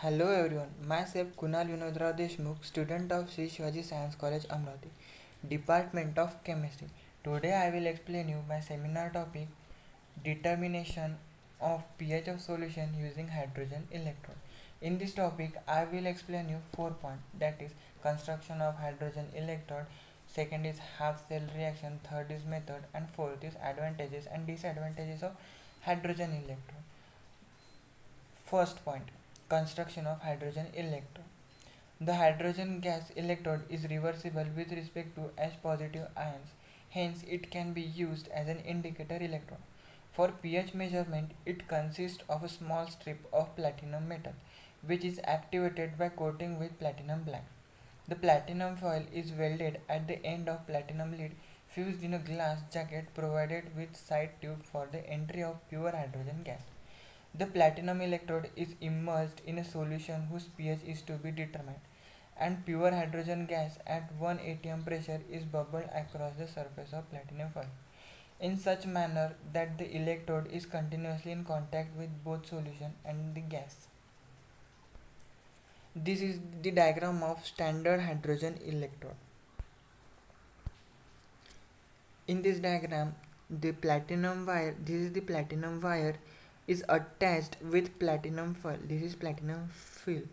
Hello everyone, myself Kunal Vinodra Deshmukh, student of Sri Shivaji Science College Amravati, Department of Chemistry. Today I will explain you my seminar topic determination of pH of solution using hydrogen electrode. In this topic I will explain you 4 points, that is construction of hydrogen electrode, second is half cell reaction, third is method, and fourth is advantages and disadvantages of hydrogen electrode. First point, construction of hydrogen electrode. The hydrogen gas electrode is reversible with respect to H positive ions, hence it can be used as an indicator electrode. For pH measurement, it consists of a small strip of platinum metal which is activated by coating with platinum black. The platinum foil is welded at the end of platinum lead fused in a glass jacket provided with side tube for the entry of pure hydrogen gas. The platinum electrode is immersed in a solution whose pH is to be determined, and pure hydrogen gas at 1 atm pressure is bubbled across the surface of platinum foil in such manner that the electrode is continuously in contact with both solution and the gas. This is the diagram of standard hydrogen electrode. In this diagram, the platinum wire, this is the platinum wire, is attached with platinum foil. This is platinum foil,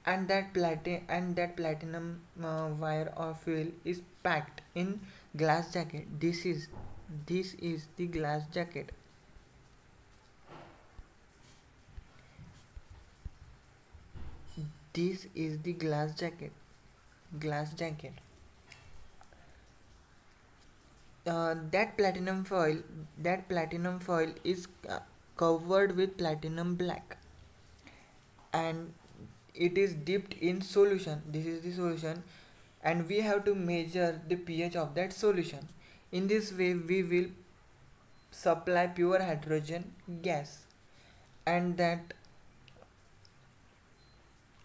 and that platinum wire or foil is packed in glass jacket. This is the glass jacket. This is the glass jacket. Glass jacket. That platinum foil is covered with platinum black, and it is dipped in solution. This is the solution, and we have to measure the pH of that solution. In this way we will supply pure hydrogen gas, and that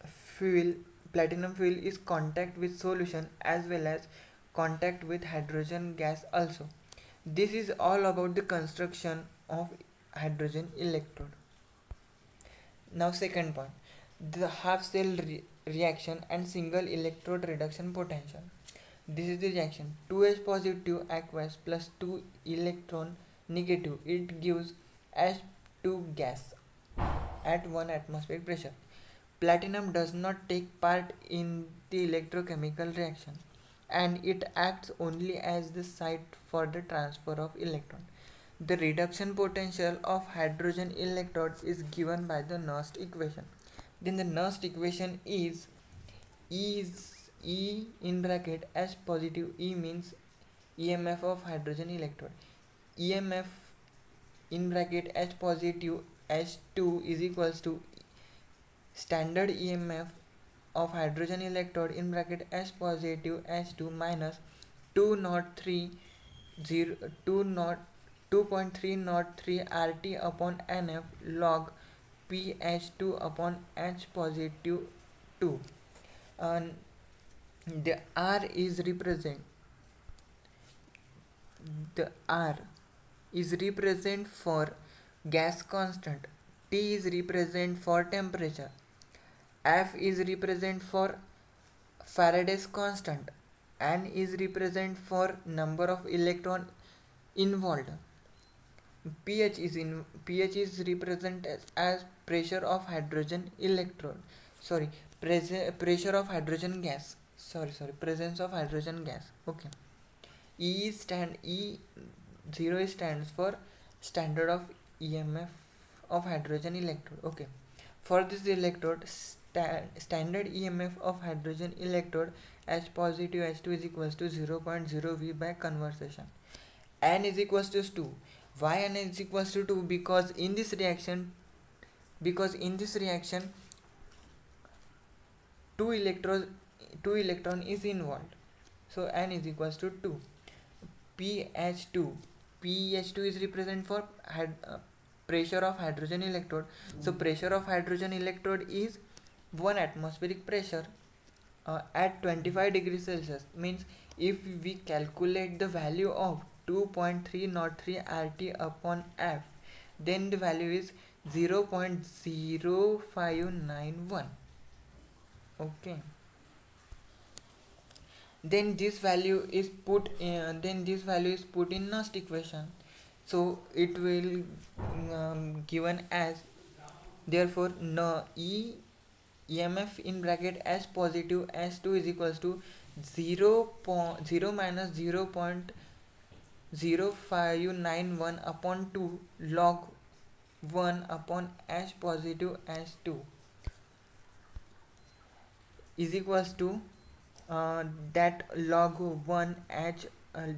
fuel platinum fuel is contact with solution as well as contact with hydrogen gas also. This is all about the construction of hydrogen electrode. Now second point, the half cell reaction and single electrode reduction potential. This is the reaction 2H positive aqueous plus 2 electron negative. It gives H2 gas at 1 atmospheric pressure. Platinum does not take part in the electrochemical reaction, and it acts only as the site for the transfer of electron. The reduction potential of hydrogen electrodes is given by the Nernst equation. Then the Nernst equation is E in bracket H positive. E means EMF of hydrogen electrode. EMF in bracket H positive H2 is equals to standard EMF of hydrogen electrode in bracket H positive H2 minus 203 2.303 RT upon NF log pH2 upon H positive 2. And the R is represent for gas constant, T is represent for temperature, F is represent for Faraday's constant, N is represent for number of electron involved. pH is represented as pressure of hydrogen electrode. Pressure of hydrogen gas. Presence of hydrogen gas. Okay. E0 stands for standard of EMF of hydrogen electrode. Okay. For this electrode, standard EMF of hydrogen electrode H positive H2 is equals to 0.0 V by conversion. N is equals to 2. Why N is equals to 2? Because in this reaction two electron is involved, so N is equals to 2. pH2 is represent for pressure of hydrogen electrode. So pressure of hydrogen electrode is 1 atmospheric pressure at 25 degrees Celsius. Means if we calculate the value of 2.303 RT upon F, then the value is 0.0591. Okay, then this value is put in next equation, so it will given as, therefore no EMF in bracket as positive S2 is equals to 0 minus 0.0591 upon 2 log 1 upon H positive S2 is equals to that log 1 H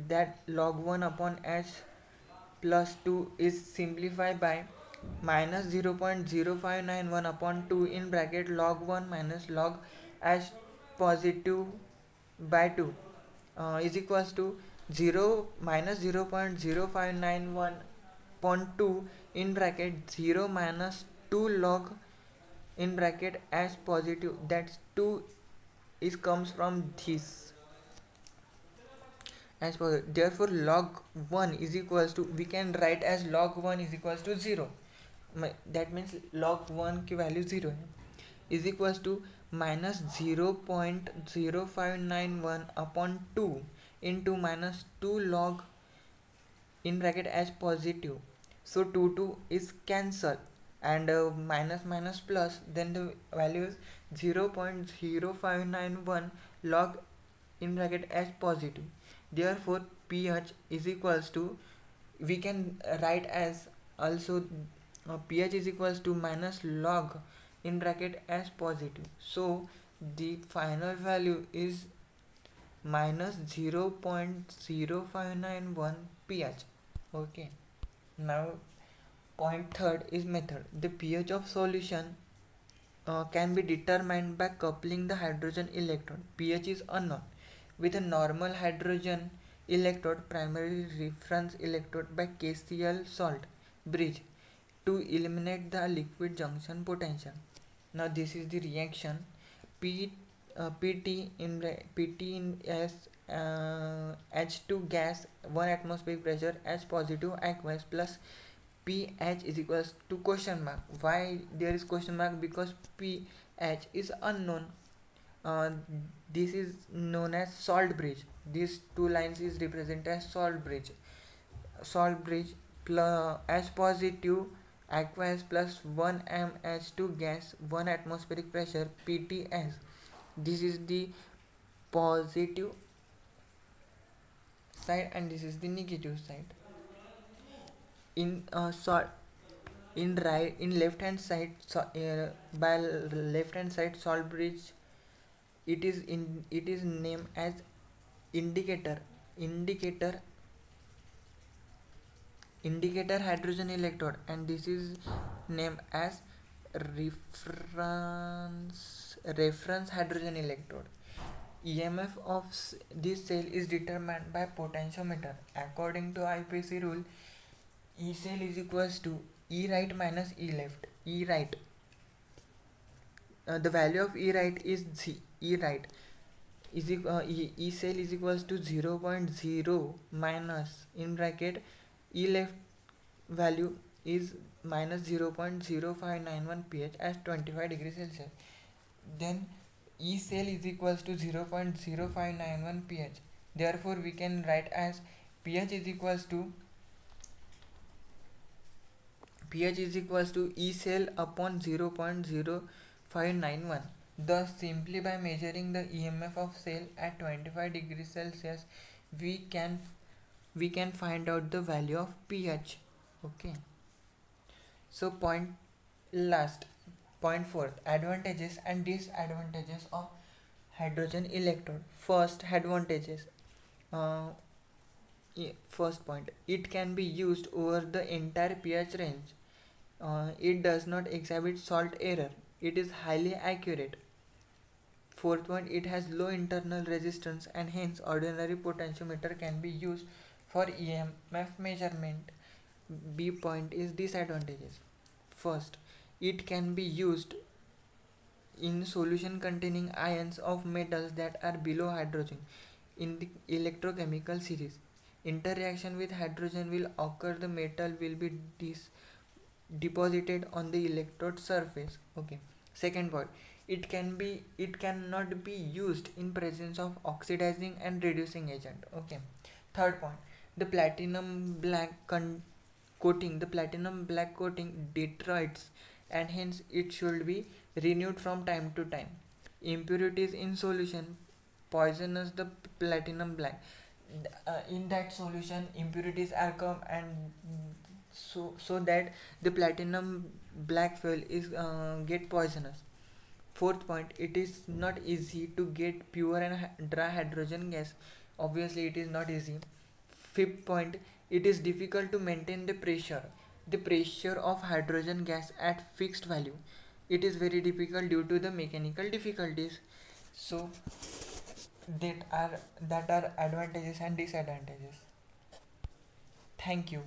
that log 1 upon H plus 2 is simplified by minus 0.0591 upon 2 in bracket log 1 minus log H positive by 2 is equals to 0 minus 0.0591 upon 2 in bracket 0 minus 2 log in bracket H positive, that's 2 is comes from this as per, therefore log 1 is equals to, we can write as log 1 is equals to 0, that means log 1 की value 0 है, is equals to minus 0.0591 upon 2 into minus 2 log in bracket as positive, so 2 is cancelled and minus minus plus, then the value is 0.0591 log in bracket as positive, therefore pH is equals to, we can write as also pH is equals to minus log in bracket as positive, so the final value is minus 0.0591 pH. Okay, now point third is method. The pH of solution can be determined by coupling the hydrogen electrode. pH is unknown. With a normal hydrogen electrode, primary reference electrode by KCl salt bridge to eliminate the liquid junction potential. Now this is the reaction. PT in S H2 gas 1 atmospheric pressure H positive aqueous plus pH is equals to question mark. Why there is question mark? Because pH is unknown. This is known as salt bridge. These two lines is represented as salt bridge. Salt bridge plus H positive aqueous plus 1 mH2 gas 1 atmospheric pressure PTS. This is the positive side and this is the negative side. In salt in left hand side, by left hand side salt bridge, it is named as indicator hydrogen electrode, and this is named as reference hydrogen electrode. EMF of this cell is determined by potentiometer. According to IPC rule, E cell is equals to E right minus E left. E right, the value of E right is E right is E cell is equals to 0.0 minus in bracket E left value is minus 0.0591 pH at 25 degrees Celsius. Then E cell is equals to 0.0591 pH. Therefore, we can write as pH is equals to E cell upon 0.0591. Thus, simply by measuring the EMF of cell at 25 degrees Celsius, we can find out the value of pH. Okay. So point fourth, advantages and disadvantages of hydrogen electrode. First, advantages. First point, it can be used over the entire pH range. It does not exhibit salt error. It is highly accurate. Fourth point, it has low internal resistance and hence ordinary potentiometer can be used for EMF measurement. B point is disadvantages. First, it can be used in solution containing ions of metals that are below hydrogen in the electrochemical series. Interaction with hydrogen will occur, the metal will be deposited on the electrode surface. Okay. Second point, it cannot be used in presence of oxidizing and reducing agent. Okay. Third point, the platinum black coating, the platinum black coating deteriorates, and hence it should be renewed from time to time. Impurities in solution poisonous the platinum black. In that solution impurities are come, and so that the platinum black fuel is get poisonous. Fourth point, it is not easy to get pure and dry hydrogen gas. Obviously it is not easy. Fifth point, it is difficult to maintain the pressure of hydrogen gas at fixed value. It is very difficult due to the mechanical difficulties. So that are advantages and disadvantages. Thank you.